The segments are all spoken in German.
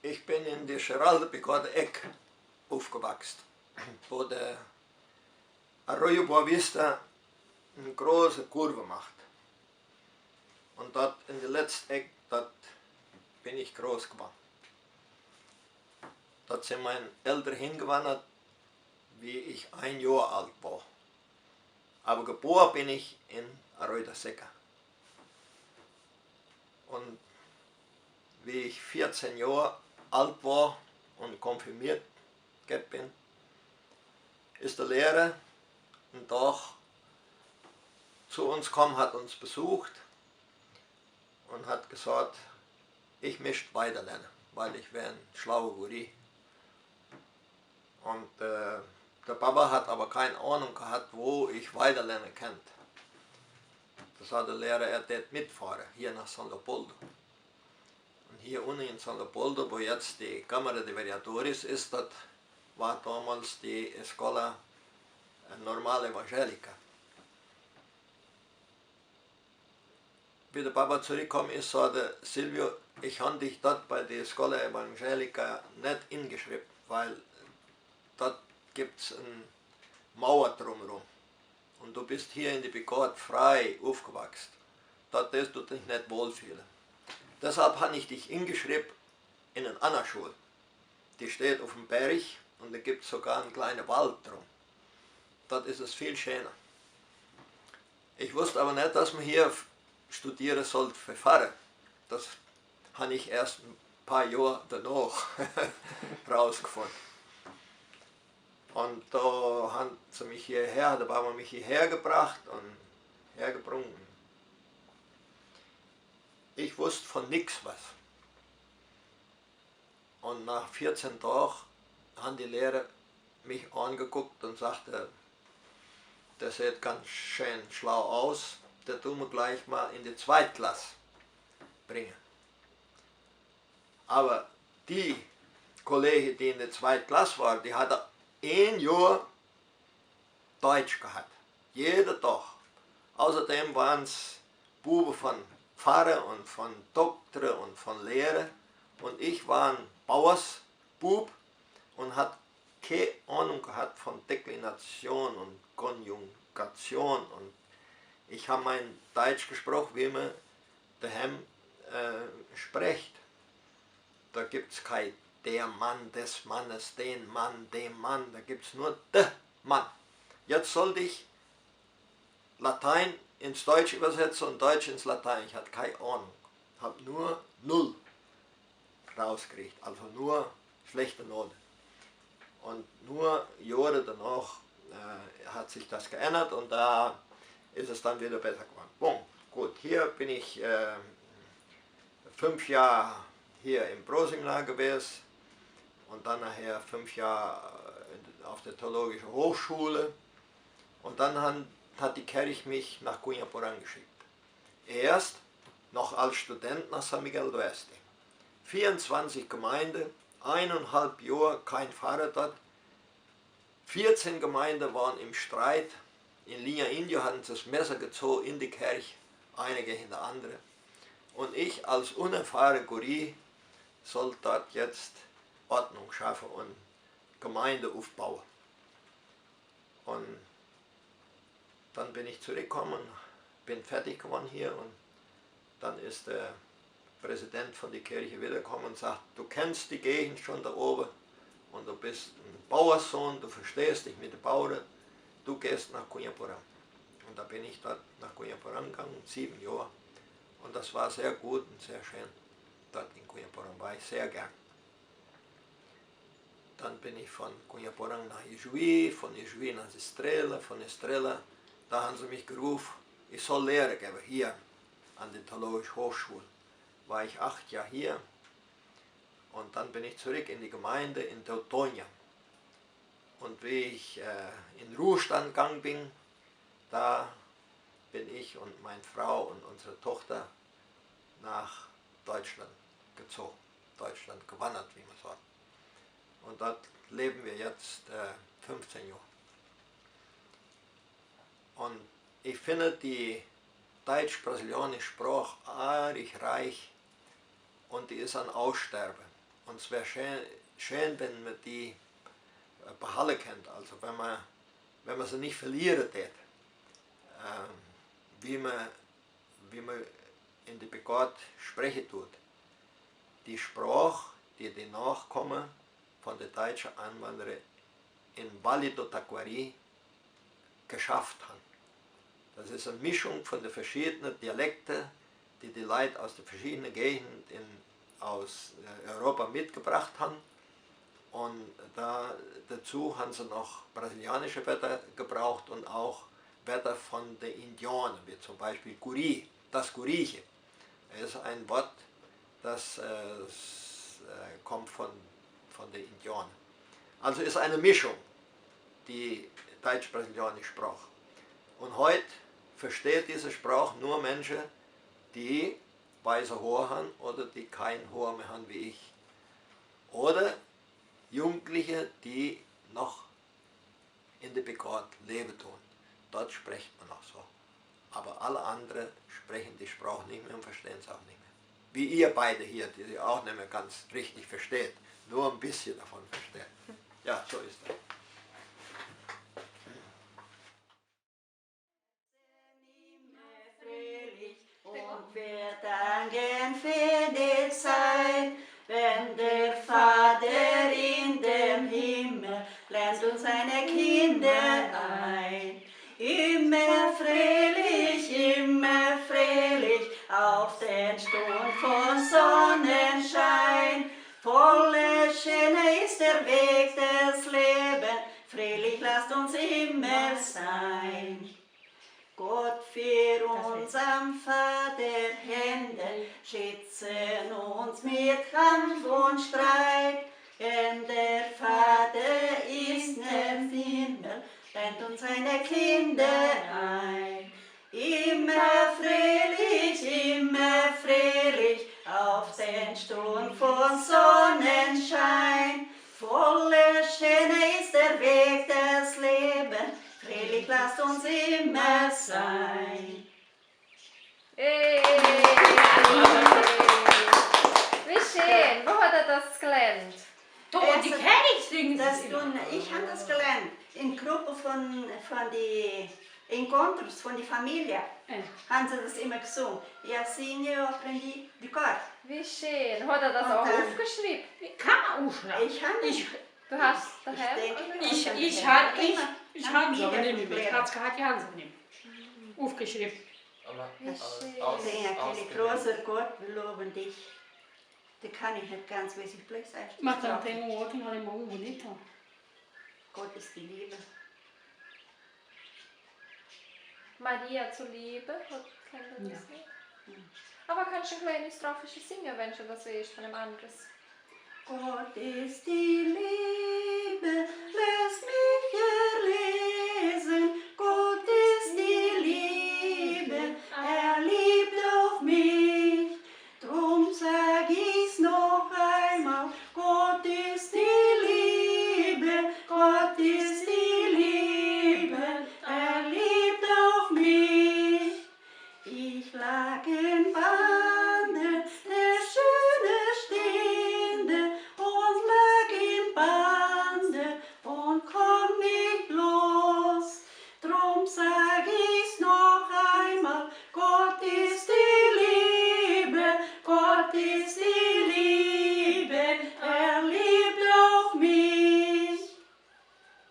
Ich bin in der Geraldo Eck aufgewachsen, wo der Arroyo Boa Vista eine große Kurve macht. Und dort in der letzten Eck, dort bin ich groß geworden. Dort sind meine Eltern hingewandert, wie ich 1 Jahr alt war. Aber geboren bin ich in Arroyo Seca. Und wie ich 14 Jahre alt war und konfirmiert bin, ist der Lehrer einen Tag zu uns gekommen, hat uns besucht und hat gesagt, ich möchte weiterlernen, weil ich wäre ein schlauer Guri. Und der Papa hat aber keine Ahnung gehabt, wo ich weiterlernen könnte. Das hat der Lehrer, er wird mitfahren, hier nach San Leopoldo. Und hier unten in San Leopoldo, wo jetzt die Cámara de Vereadores ist, das war damals die Escola Normal Evangelica. Wie der Papa zurückgekommen ist, sagte Silvio, ich habe dich dort bei der Escola Evangelica nicht eingeschrieben, weil dort gibt es eine Mauer drumherum. Und du bist hier in die Picard frei aufgewachsen. Dort wirst du dich nicht wohlfühlen. Deshalb habe ich dich eingeschrieben in eine andere Schule. Die steht auf dem Berg und da gibt es sogar einen kleinen Wald drum. Dort ist es viel schöner. Ich wusste aber nicht, dass man hier studieren sollte für Pfarrer. Das habe ich erst ein paar Jahre danach rausgefunden. Und da haben sie mich hierher, da haben wir mich hierher gebracht und hergebracht. Ich wusste von nichts was. Und nach 14 Tagen haben die Lehrer mich angeguckt und sagte, der sieht ganz schön schlau aus, der tun wir gleich mal in die Zweitklasse bringen. Aber die Kollege, die in der Zweitklasse war, die hatte 1 Jahr Deutsch gehabt. Jeden Tag. Außerdem waren es Buben von Pfarrer und von Doktor und von Lehrer. Und ich war ein Bauersbub und hatte keine Ahnung gehabt von Deklination und Konjugation. Und ich habe mein Deutsch gesprochen, wie man daheim spricht. Da gibt es kein der Mann des Mannes, den Mann, dem Mann, da gibt es nur der Mann. Jetzt sollte ich Latein ins Deutsch übersetzen und Deutsch ins Latein. Ich hatte keine Ahnung. Habe nur 0 rausgekriegt, also nur schlechte Noten. Und nur Jahre danach hat sich das geändert und da ist es dann wieder besser geworden. Bon, gut, hier bin ich 5 Jahre hier im Proseminar gewesen und dann nachher 5 Jahre auf der Theologischen Hochschule und dann hat die Kirche mich nach Cunhaporán geschickt. Erst noch als Student nach San Miguel do Oeste. 24 Gemeinden, 1,5 Jahre kein Pfarrer dort. 14 Gemeinden waren im Streit. In Linha Indio hatten sie das Messer gezogen in die Kirche, einige hinter andere. Und ich als unerfahrener Guri soll dort jetzt Ordnung schaffen und Gemeinde aufbauen. Und dann bin ich zurückgekommen, bin fertig geworden hier und dann ist der Präsident von der Kirche wiedergekommen und sagt, du kennst die Gegend schon da oben und du bist ein Bauerssohn, du verstehst dich mit den Bauern, du gehst nach Cunhaporán. Und da bin ich dort nach Cunhaporán gegangen, 7 Jahre. Und das war sehr gut und sehr schön. Dort in Cunhaporán war ich sehr gern. Dann bin ich von Cunhaporán nach Ijuí, von Ijuí nach Estrela, von Estrela, da haben sie mich gerufen, ich soll Lehre geben, hier an der Theologischen Hochschule. War ich 8 Jahre hier und dann bin ich zurück in die Gemeinde in Teutonia. Und wie ich in Ruhestand gegangen bin, da bin ich und meine Frau und unsere Tochter nach Deutschland gezogen, Deutschland gewandert, wie man sagt. Und dort leben wir jetzt 15 Jahre. Und ich finde die deutsch-brasilianische Sprache arg reich und die ist an Aussterben. Und es wäre schön, wenn man die behalten könnte, also wenn man sie nicht verlieren tät, wie man in die Begott sprechen tut. Die Sprache, die Nachkommen von den deutschen Einwanderern in Valle do Taquari geschafft haben. Das ist eine Mischung von den verschiedenen Dialekten, die Leute aus den verschiedenen Gegenden aus Europa mitgebracht haben. Und dazu haben sie noch brasilianische Wörter gebraucht und auch Wörter von den Indianern, wie zum Beispiel Guri, das Guriche. Das ist ein Wort, das kommt von den Indianern. Also ist eine Mischung, die deutsch-brasilianische Sprache. Und heute versteht diese Sprache nur Menschen, die weiße Haare haben oder die kein Haar mehr haben wie ich. Oder Jugendliche, die noch in der Begott leben tun. Dort spricht man auch so. Aber alle anderen sprechen die Sprache nicht mehr und verstehen es auch nicht mehr. Wie ihr beide hier, die sie auch nicht mehr ganz richtig versteht, nur ein bisschen davon versteht. Ja, so ist das. Und wir danken für die Zeit, wenn der Vater in dem Himmel lädt uns seine Kinder ein. Immer fröhlich auf den Stund von Sonnenschein. Volle Schöne ist der Weg des Lebens, fröhlich lasst uns immer sein. Gott für unseren Vater Hände, schützen uns mit Kampf und Streit. Denn der Vater ist im Himmel, lädt uns seine Kinder ein. Immer fröhlich, auf den Stund von Sonnenschein. Volle Schöne ist der Weg des Lebens, fröhlich lasst uns immer sein. Hey. Wie schön, wo hat er das gelernt? Und die Königssingen, ich habe das gelernt in Gruppe von den Encontros, von der Familie. Haben sie das immer gesungen. Ja, singe, aprendi de cor. Wie schön, hat er das auch aufgeschrieben? Kann man aufschreiben. Ich habe nicht. Du hast daheim? Ich habe es aber nicht mehr. Ich habe es gehabt, die haben es nicht mehr. Aufgeschrieben. Wie schön. Ein großer Gott, wir loben dich. Da kann ich nicht ganz, wie ich bloß Maar dan tegen me ook nog helemaal bonita. Gott ist die Liebe. Maria zuliebe, kennt er das Ja. nicht? Aber kannst du ein kleines Strophisches singen, wenn du das weißt, von einem anderes? Gott ist die Liebe, lass mich erlesen. Gott ist die Liebe, er liebt auch mich. Drum sag ich's noch einmal, Gott ist die Liebe, Gott ist die Liebe, er liebt auch mich. Ich lag in Bande, der schöne Stehende, und lag in Bande und komm nicht los. Drum sag ich's noch einmal, Gott ist die Liebe, Gott ist die Liebe, er liebt auch mich.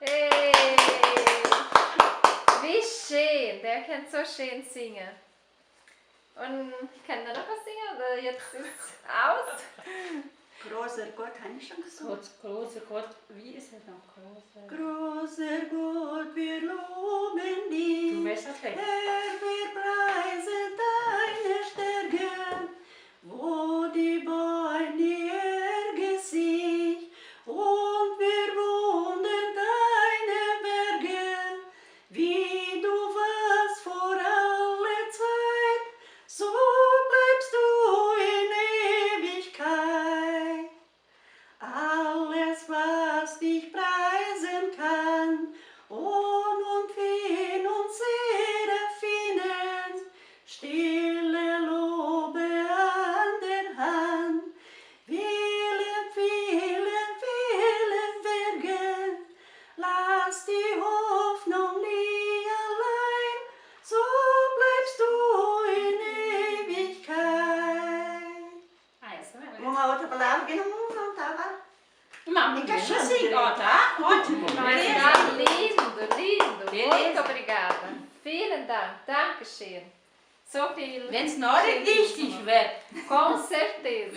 Hey! Wie schön, der kann so schön singen. Und kann er noch was singen oder jetzt ist es aus? Großer Gott, habe ich schon gesungen. Großer Gott, wie ist er noch großer? Großer Gott, wir loben dich. Du weißt das nicht. Herr, wir preisen deine Stärke, wo die Beine die Ärger sich, und wir wohnen deine Berge, wie du warst vor aller Zeit, so bleibst du in Ewigkeit. Alles, was dich preisen kann, und wen und Seraphinen, stille Lobe an den Uma outra palavra que não estava. Mamma, che sì, ottimo. Mas lindo, lindo. Muito obrigada. Vielen Dank. Dankeschön. So viel. Wenn es noch nicht richtig wird. Com certeza.